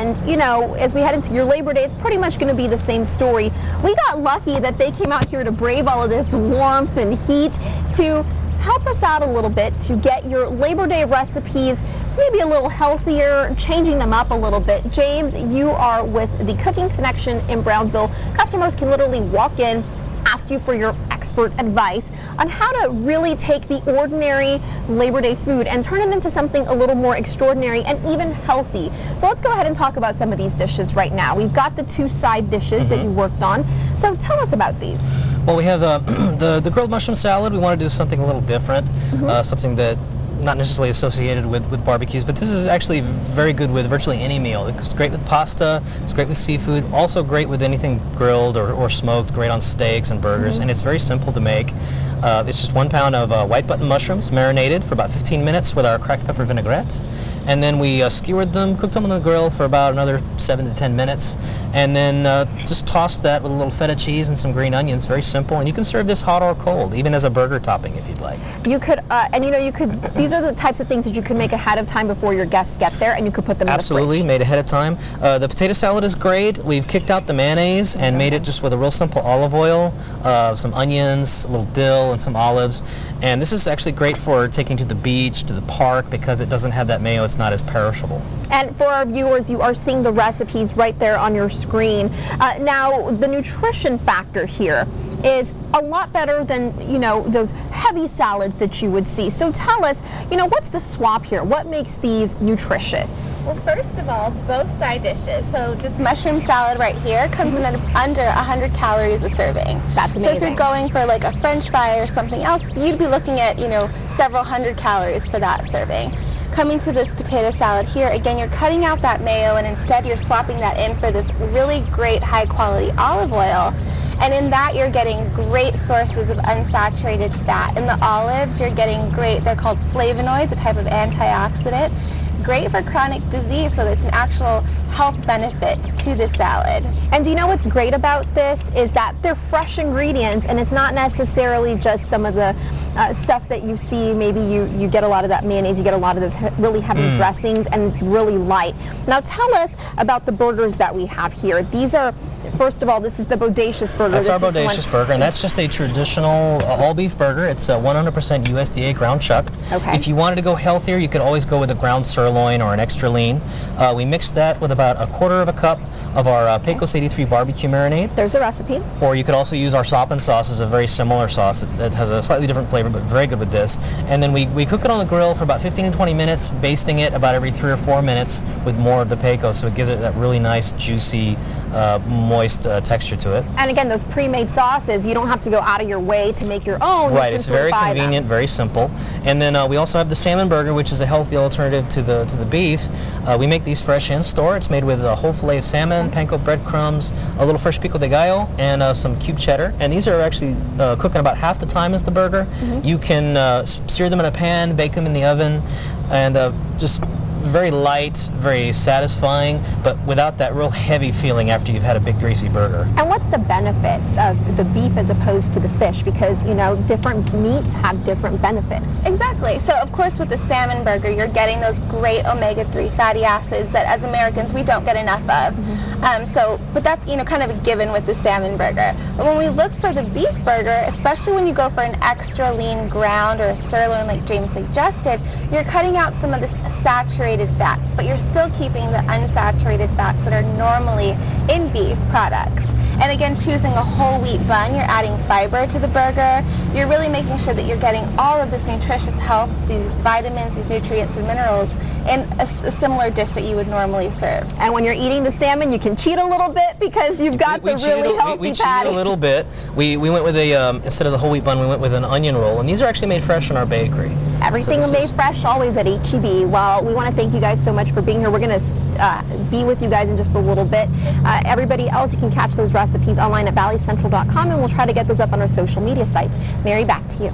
And, you know, as we head into your Labor Day, it's pretty much going to be the same story. We got lucky that they came out here to brave all of this warmth and heat to help us out a little bit to get your Labor Day recipes maybe a little healthier, changing them up a little bit. James, you are with the Cooking Connection in Brownsville. Customers can literally walk in, ask you for your expert advice on how to really take the ordinary Labor Day food and turn it into something a little more extraordinary and even healthy. So let's go ahead and talk about some of these dishes right now. We've got the 2 side dishes that you worked on. So tell us about these. Well, we have the grilled mushroom salad. We want to do something a little different, something that not necessarily associated with barbecues, but this is actually very good with virtually any meal. It's great with pasta, it's great with seafood, also great with anything grilled or smoked, great on steaks and burgers, and it's very simple to make. It's just 1 pound of white button mushrooms marinated for about 15 minutes with our cracked pepper vinaigrette. And then we skewered them, cooked them on the grill for about another 7 to 10 minutes, and then just tossed that with a little feta cheese and some green onions. Very simple, and you can serve this hot or cold, even as a burger topping if you'd like. You could, and you know, you could. These are the types of things that you could make ahead of time before your guests get there, and you could put them Absolutely, in the made ahead of time. The potato salad is great. We've kicked out the mayonnaise and made it just with a real simple olive oil, some onions, a little dill, and some olives. And this is actually great for taking to the beach, to the park, because it doesn't have that mayo. It's not as perishable. And for our viewers, you are seeing the recipes right there on your screen. Now, the nutrition factor here is a lot better than, you know, those heavy salads that you would see. So tell us, you know, what's the swap here? What makes these nutritious? Well, first of all, both side dishes. So this mushroom salad right here comes in at under 100 calories a serving. That's amazing. So if you're going for like a French fry or something else, you'd be looking at, you know, several hundred calories for that serving. Coming to this potato salad here, again, you're cutting out that mayo and instead you're swapping that in for this really great high quality olive oil. And in that, you're getting great sources of unsaturated fat. In the olives, you're getting great, they're called flavonoids, a type of antioxidant. Great for chronic disease, so it's an actual health benefit to the salad. And do you know what's great about this is that they're fresh ingredients, and it's not necessarily just some of the stuff that you see. Maybe you get a lot of that mayonnaise, you get a lot of those really heavy dressings, and it's really light. Now tell us about the burgers that we have here. These are, first of all, this is the Bodacious Burger. That's our Bodacious Burger, and that's just a traditional all-beef burger. It's 100% U.S.A. ground chuck. Okay. If you wanted to go healthier, you could always go with a ground sirloin or an extra lean. We mixed that with about 1/4 cup of our Pecos 83 barbecue marinade. There's the recipe. Or you could also use our Soppin sauce. It's a very similar sauce. It has a slightly different flavor, but very good with this. And then we cook it on the grill for about 15 to 20 minutes, basting it about every 3 or 4 minutes with more of the Pecos, so it gives it that really nice, juicy, moist texture to it. And again, those pre-made sauces, you don't have to go out of your way to make your own. Right, it's very convenient, very simple. And then we also have the salmon burger, which is a healthy alternative to the beef. We make these fresh in store. It's made with a whole fillet of salmon, panko breadcrumbs, a little fresh pico de gallo, and some cube cheddar. And these are actually cooking about half the time as the burger. You can sear them in a pan, bake them in the oven, and just very light, very satisfying, but without that real heavy feeling after you've had a big greasy burger. And what's the benefits of the beef as opposed to the fish? Because, you know, different meats have different benefits. Exactly. So of course with the salmon burger, you're getting those great omega-3 fatty acids that as Americans we don't get enough of. But that's, you know, kind of a given with the salmon burger. But when we look for the beef burger, especially when you go for an extra lean ground or a sirloin like James suggested, you're cutting out some of the saturated fats, but you're still keeping the unsaturated fats that are normally in beef products. And again, choosing a whole wheat bun, you're adding fiber to the burger. You're really making sure that you're getting all of this nutritious health, these vitamins, these nutrients and minerals in a similar dish that you would normally serve. And when you're eating the salmon, you can cheat a little bit because you've got the really healthy we patty. cheat a little bit. We went with a, instead of the whole wheat bun, we went with an onion roll. And these are actually made fresh in our bakery. Everything made fresh, always at H-E-B. Well, we want to thank you guys so much for being here. We're going to be with you guys in just a little bit. Everybody else, you can catch those recipes online at valleycentral.com, and we'll try to get those up on our social media sites. Mary, back to you.